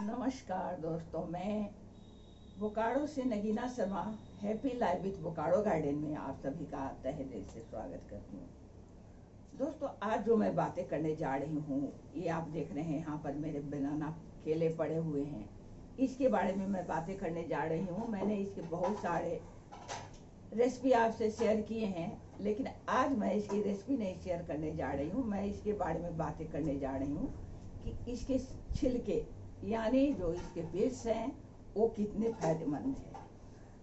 नमस्कार दोस्तों, मैं बोकारो से Nagina Sharma happy life with Bokaro garden में आप सभी का तहे दिल से स्वागत करती हूँ। दोस्तों, आज जो मैं बातें करने जा रही हूँ, ये आप देख रहे हैं यहाँ पर मेरे बनाना केले पड़े हुए हैं। इसके बारे में मैं बातें करने जा रही हूँ। मैंने इसके बहुत सारे रेसिपी आपसे शेयर किए हैं, लेकिन आज मैं इसकी रेसिपी नहीं शेयर करने जा रही हूँ। मैं इसके बारे में बातें करने जा रही हूँ कि इसके छिलके यानी जो इसके बीज हैं वो कितने फायदेमंद है।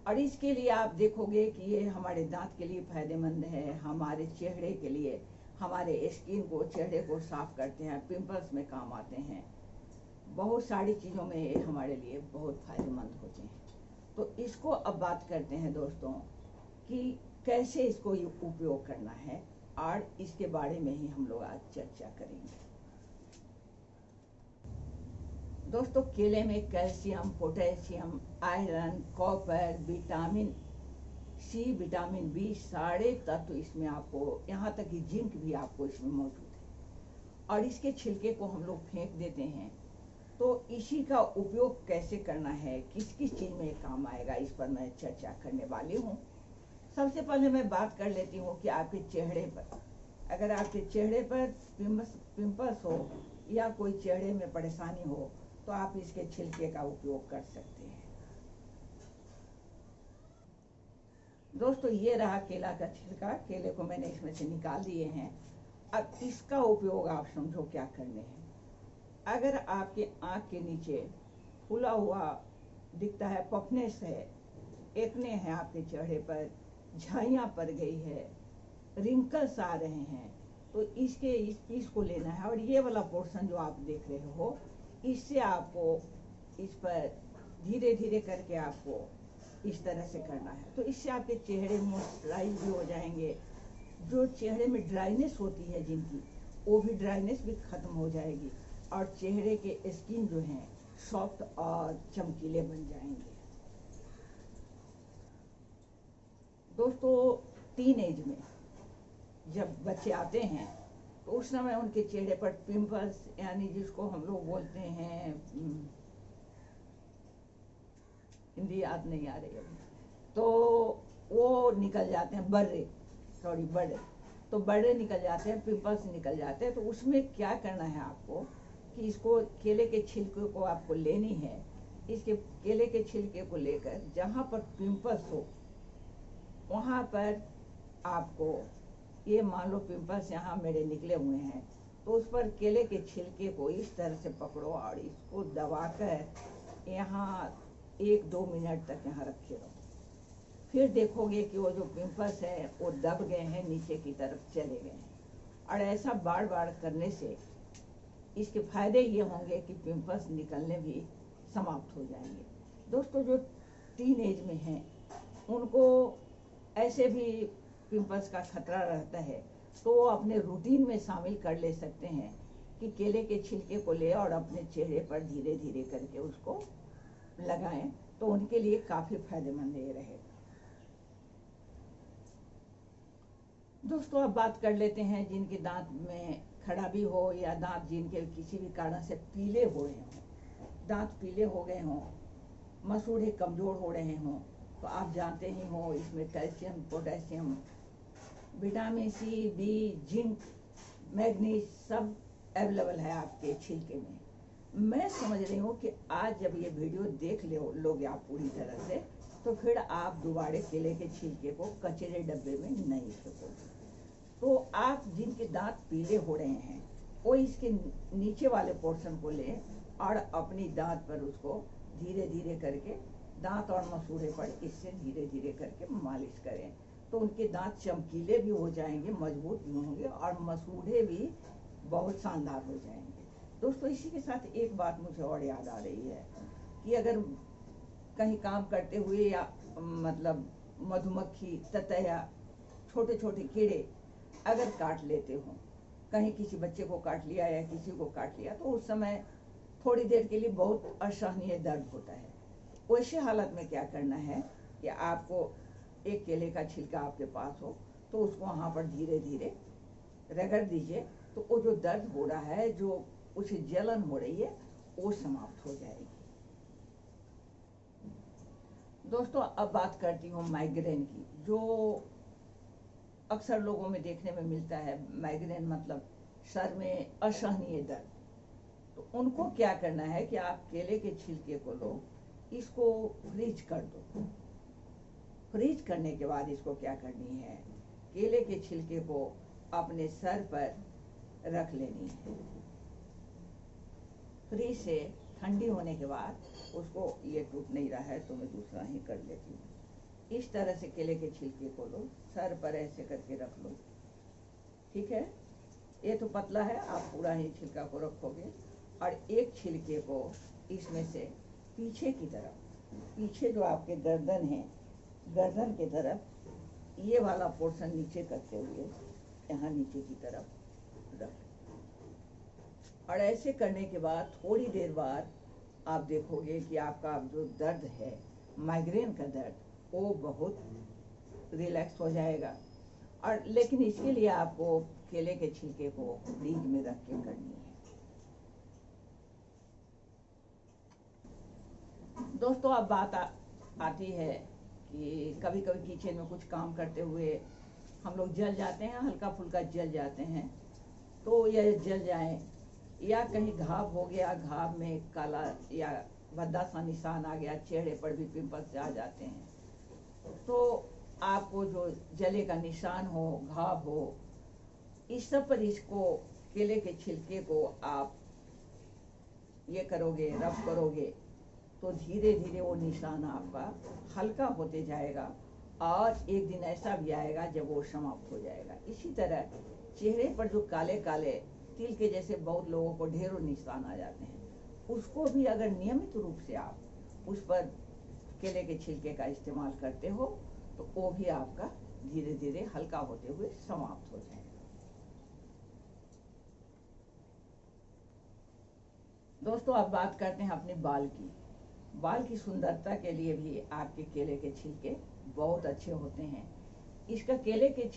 और इसके लिए आप देखोगे कि ये हमारे दांत के लिए फायदेमंद है, हमारे चेहरे के लिए, हमारे स्किन को, चेहरे को साफ करते हैं, पिंपल्स में काम आते हैं, बहुत सारी चीज़ों में ये हमारे लिए बहुत फायदेमंद होते हैं। तो इसको अब बात करते हैं दोस्तों कि कैसे इसको उपयोग करना है, और इसके बारे में ही हम लोग आज चर्चा करेंगे। दोस्तों, केले में calcium, potassium, iron, copper, vitamin C, vitamin B, सारे तत्व इसमें आपको, यहाँ तक कि जिंक भी आपको इसमें मौजूद है। और इसके छिलके को हम लोग फेंक देते हैं, तो इसी का उपयोग कैसे करना है, किस किस चीज़ में काम आएगा, इस पर मैं चर्चा करने वाली हूँ। सबसे पहले मैं बात कर लेती हूँ कि आपके चेहरे पर, अगर आपके चेहरे पर पिंपल्स हो या कोई चेहरे में परेशानी हो, तो आप इसके छिलके का उपयोग कर सकते हैं। दोस्तों, ये रहा केला का छिलका। केले को मैंने इसमें से निकाल दिए हैं। अब इसका उपयोग आप समझो क्या करने हैं। अगर आपके आँख के नीचे फूला हुआ दिखता है, पफनेस है, एक्ने है, आपके चेहरे पर झाइयाँ पड़ गई है, रिंकल्स आ रहे हैं, तो इसके इस पीस को लेना है। और ये वाला पोर्शन जो आप देख रहे हो, इससे आपको इस पर धीरे धीरे करके आपको इस तरह से करना है। तो इससे आपके चेहरे मॉइस्चराइज भी हो जाएंगे। जो चेहरे में ड्राइनेस होती है जिनकी, वो भी ड्राइनेस भी खत्म हो जाएगी, और चेहरे के स्किन जो हैं सॉफ्ट और चमकीले बन जाएंगे। दोस्तों, टीन एज में जब बच्चे आते हैं, तो उस समय उनके चेहरे पर पिंपल्स, यानी जिसको हम लोग बोलते हैं, हिंदी याद नहीं आ रही अभी, तो वो निकल जाते हैं, बड़े तो बड़े निकल जाते हैं, पिंपल्स निकल जाते हैं। तो उसमें क्या करना है आपको कि इसको, केले के छिलके को आपको लेनी है। इसके केले के छिलके को लेकर जहाँ पर पिंपल्स हो वहाँ पर आपको, ये मान लो पिंपल्स यहाँ मेरे निकले हुए हैं, तो उस पर केले के छिलके को इस तरह से पकड़ो और इसको दबाकर यहाँ 1-2 मिनट तक यहाँ रखे रहो। फिर देखोगे कि वो जो पिंपल्स है वो दब गए हैं, नीचे की तरफ चले गए हैं। और ऐसा बार बार करने से इसके फायदे ये होंगे कि पिंपल्स निकलने भी समाप्त हो जाएंगे। दोस्तों, जो टीन एज में हैं उनको ऐसे भी पिंपल्स का खतरा रहता है, तो वो अपने रूटीन में शामिल कर ले सकते हैं कि केले के छिलके को ले और अपने चेहरे पर धीरे धीरे करके उसको लगाएं, तो उनके लिए काफ़ी फायदेमंद ये रहेगा। दोस्तों, अब बात कर लेते हैं जिनके दांत में खराबी हो, या दांत जिनके किसी भी कारण से पीले हो रहे हों, दांत पीले हो गए हों, मसूड़े कमज़ोर हो रहे हों, तो आप जानते ही हो इसमें calcium, potassium, vitamin C, B, zinc, manganese सब अवेलेबल है आपके छिलके में। मैं समझ रही हूँ कि आज जब ये वीडियो देख लोगे आप पूरी तरह से, तो फिर आप दोबारा केले के छिलके को कचरे डब्बे में नहीं फेंकोगे। तो आप जिनके दांत पीले हो रहे हैं, वो इसके नीचे वाले पोर्शन को लें और अपनी दांत पर उसको धीरे धीरे करके, दांत और मसूड़े पर इससे धीरे धीरे करके मालिश करें, तो उनके दांत चमकीले भी हो जाएंगे, मजबूत भी होंगे, और मसूड़े भी बहुत शानदार हो जाएंगे। दोस्तों, इसी के साथ एक बात मुझे और याद आ रही है कि अगर कहीं काम करते हुए, या मतलब मधुमक्खी, ततैया, छोटे छोटे कीड़े अगर काट लेते हो, कहीं किसी बच्चे को काट लिया या किसी को काट लिया, तो उस समय थोड़ी देर के लिए बहुत असहनीय दर्द होता है। वैसे हालत में क्या करना है कि आपको एक केले का छिलका आपके पास हो, तो उसको वहाँ पर धीरे धीरे रगड़ दीजिए, तो वो जो दर्द हो रहा है, जो उसे जलन हो रही है, वो समाप्त हो जाएगी। दोस्तों अब बात करती हूँ माइग्रेन की, जो अक्सर लोगों में देखने में मिलता है। माइग्रेन मतलब सर में असहनीय दर्द। तो उनको क्या करना है कि आप केले के छिलके को लो, इसको फ्रीज कर दो। फ्रीज करने के बाद इसको क्या करनी है, केले के छिलके को अपने सर पर रख लेनी है। फ्रीज से ठंडी होने के बाद उसको, ये टूट नहीं रहा है तो मैं दूसरा ही कर लेती हूँ। इस तरह से केले के छिलके को लो, सर पर ऐसे करके रख लो, ठीक है। ये तो पतला है, आप पूरा ही छिलका को रखोगे और एक छिलके को इसमें से पीछे की तरफ, पीछे जो आपके गर्दन है, गर्दन के तरफ ये वाला पोर्शन नीचे करते हुए यहाँ नीचे की तरफ रख। और ऐसे करने के बाद थोड़ी देर बाद आप देखोगे कि आपका जो दर्द है, माइग्रेन का दर्द, वो बहुत रिलैक्स हो जाएगा। और लेकिन इसके लिए आपको केले के छिलके को फ्रीज में रख के करनी है। दोस्तों अब बात आती है कि कभी कभी किचन में कुछ काम करते हुए हम लोग जल जाते हैं, हल्का फुल्का जल जाते हैं। तो यह जल जाए या कहीं घाव हो गया, घाव में काला या भद्दा सा निशान आ गया, चेहरे पर भी पिंपल्स आ जाते हैं, तो आपको जो जले का निशान हो, घाव हो, इस सब पर इसको केले के छिलके को आप ये करोगे, रब करोगे, तो धीरे धीरे वो निशान आपका हल्का होते जाएगा और एक दिन ऐसा भी आएगा जब वो समाप्त हो जाएगा। इसी तरह चेहरे पर जो काले काले तिल के जैसे बहुत लोगों को ढेरों निशान आ जाते हैं, उसको भी अगर नियमित रूप से आप उस पर केले के छिलके का इस्तेमाल करते हो तो वो भी आपका धीरे धीरे हल्का होते हुए समाप्त हो जाएगा। दोस्तों अब बात करते हैं अपने बाल की। बाल की सुंदरता के लिए भी आपके केले के छिलके बहुत अच्छे होते हैं। इसका केले के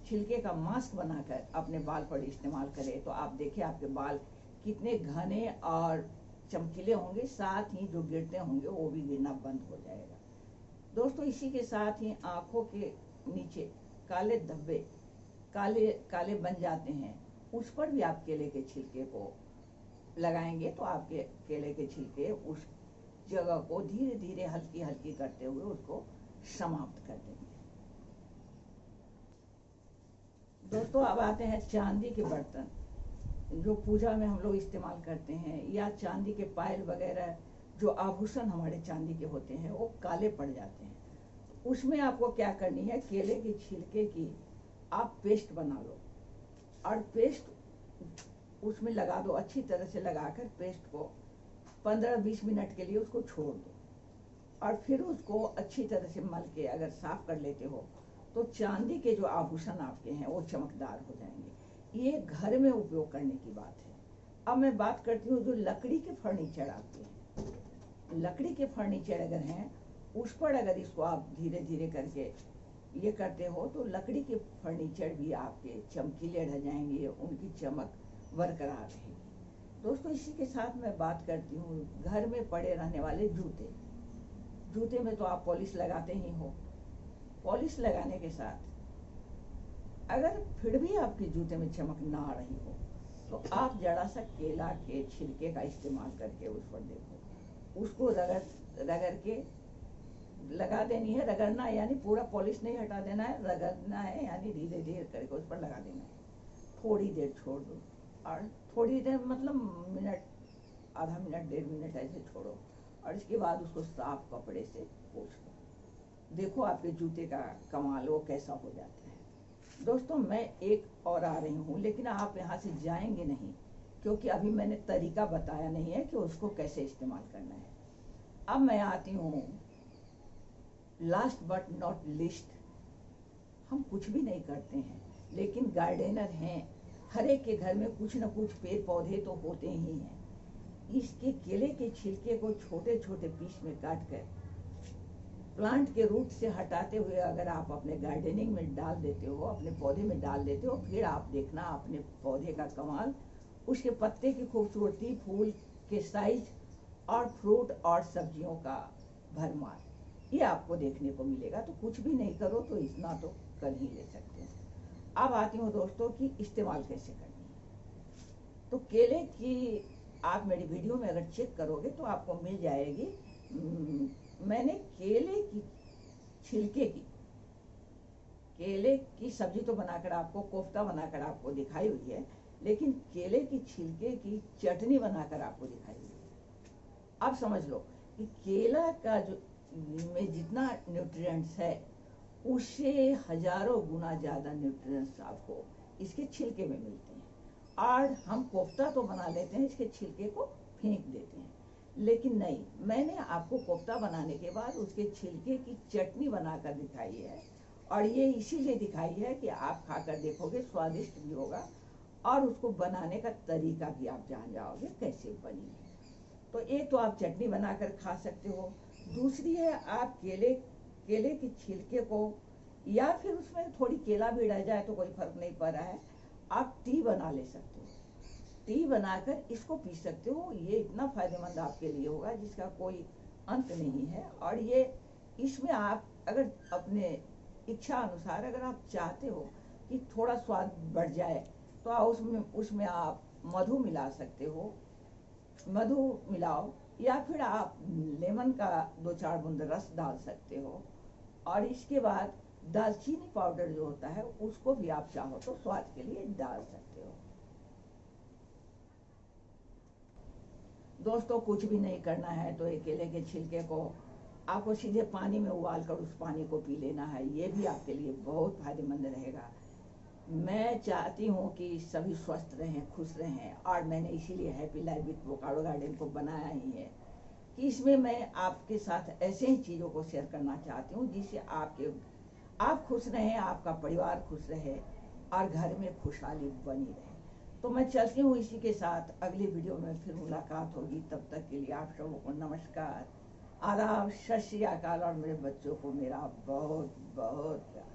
छिलके का मास्क बनाकर अपने बाल पर इस्तेमाल करें तो आप देखिए आपके बाल कितने घने और चमकीले होंगे, साथ ही जो गिरते होंगे वो भी गिरना बंद हो जाएगा। दोस्तों इसी के साथ ही आंखों के नीचे काले धब्बे, काले काले बन जाते हैं, उस पर भी आप केले के छिलके को लगाएंगे तो आपके केले के छिलके उस जगह को धीरे धीरे हल्की हल्की करते हुए उसको समाप्त कर देंगे। दोस्तों अब आते हैं चांदी के बर्तन, जो पूजा में हम लोग इस्तेमाल करते हैं, या चांदी के पायल वगैरह जो आभूषण हमारे चांदी के होते हैं वो काले पड़ जाते हैं। उसमें आपको क्या करनी है, केले के छिलके की आप पेस्ट बना लो और पेस्ट उसमें लगा दो, अच्छी तरह से लगाकर पेस्ट को 15-20 मिनट के लिए उसको छोड़ दो और फिर उसको अच्छी तरह से मल के अगर साफ कर लेते हो तो चांदी के जो आभूषण आपके हैं वो चमकदार हो जाएंगे। ये घर में उपयोग करने की बात है। अब मैं बात करती हूँ जो लकड़ी के फर्नीचर आते हैं। लकड़ी के फर्नीचर अगर हैं उस पर अगर इसको आप धीरे धीरे करके ये करते हो तो लकड़ी के फर्नीचर भी आपके चमकीले रह जाएंगे, उनकी चमक बरकरार रहेगी। दोस्तों इसी के साथ मैं बात करती हूँ घर में पड़े रहने वाले जूते। जूते में तो आप पॉलिश लगाते ही हो। पॉलिश लगाने के साथ अगर फिर भी आपके जूते में चमक ना आ रही हो तो आप जरा सा केला के छिलके का इस्तेमाल करके उस पर देखो, उसको रगड़ के लगा देनी है। रगड़ना यानी पूरा पॉलिश नहीं हटा देना है, रगड़ना है यानी धीरे धीरे करके उस पर लगा देना है। थोड़ी देर छोड़ दो और थोड़ी देर मतलब मिनट, आधा मिनट, 1.5 मिनट ऐसे छोड़ो और इसके बाद उसको साफ कपड़े से पोंछ लो। देखो आपके जूते का कमाल वो कैसा हो जाता है। दोस्तों मैं एक और आ रही हूँ, लेकिन आप यहाँ से जाएंगे नहीं क्योंकि अभी मैंने तरीका बताया नहीं है कि उसको कैसे इस्तेमाल करना है। अब मैं आती हूँ लास्ट बट नॉट लिस्ट। हम कुछ भी नहीं करते हैं लेकिन गार्डनर हैं, हर एक के घर में कुछ न कुछ पेड़ पौधे तो होते ही हैं। इसके केले के छिलके को छोटे छोटे पीस में काट कर प्लांट के रूट से हटाते हुए अगर आप अपने गार्डनिंग में डाल देते हो, अपने पौधे में डाल देते हो, फिर आप देखना अपने पौधे का कमाल, उसके पत्ते की खूबसूरती, फूल के साइज और फ्रूट और सब्जियों का भरमार, ये आपको देखने को मिलेगा। तो कुछ भी नहीं करो तो इतना तो कर ही ले सकते हैं। अब आती हूँ दोस्तों कि इस्तेमाल कैसे करनी है। तो केले की आप मेरी वीडियो में अगर चेक करोगे तो आपको मिल जाएगी। मैंने केले की छिलके की केले की सब्जी तो बनाकर आपको, कोफ्ता बनाकर आपको दिखाई हुई है, लेकिन केले की छिलके की चटनी बनाकर आपको दिखाई हुई है। अब समझ लो कि केला का जो में जितना न्यूट्रिएंट्स है उससे हजारों गुना ज्यादा न्यूट्रिएंट्स आपको इसके छिलके में मिलते हैं। और हम कोफ्ता तो बना लेते हैं, इसके छिलके को फेंक देते हैं, लेकिन नहीं, मैंने आपको कोफ्ता बनाने के बाद उसके छिलके की चटनी बनाकर दिखाई है। और ये इसीलिए दिखाई है कि आप खाकर देखोगे, स्वादिष्ट भी होगा और उसको बनाने का तरीका भी आप जान जाओगे कैसे बनी है। तो एक तो आप चटनी बनाकर खा सकते हो, दूसरी है आप केले के छिलके को, या फिर उसमें थोड़ी केला भी रह जाए तो कोई फर्क नहीं पड़ रहा है, आप टी बना ले सकते हो। टी बनाकर इसको पी सकते हो। ये इतना फायदेमंद आपके लिए होगा जिसका कोई अंत नहीं है। और ये इसमें आप अगर अपने इच्छा अनुसार अगर आप चाहते हो कि थोड़ा स्वाद बढ़ जाए तो उसमें आप मधु मिला सकते हो, मधु मिलाओ, या फिर आप लेमन का 2-4 बूंद रस डाल सकते हो। और इसके बाद दालचीनी पाउडर जो होता है उसको भी आप चाहो तो स्वाद के लिए डाल सकते हो। दोस्तों कुछ भी नहीं करना है, तो एक केले के छिलके को आपको सीधे पानी में उबाल कर उस पानी को पी लेना है। ये भी आपके लिए बहुत फायदेमंद रहेगा। मैं चाहती हूँ कि सभी स्वस्थ रहें, खुश रहें, और मैंने इसीलिए happy life with avocado garden को बनाया ही है कि इसमें मैं आपके साथ ऐसे ही चीज़ों को शेयर करना चाहती हूँ जिससे आप खुश रहें, आपका परिवार खुश रहे और घर में खुशहाली बनी रहे। तो मैं चलती हूँ, इसी के साथ अगली वीडियो में फिर मुलाकात होगी। तब तक के लिए आप सबों को नमस्कार, आदाब, सत श्री अकाल, और मेरे बच्चों को मेरा बहुत बहुत प्यार।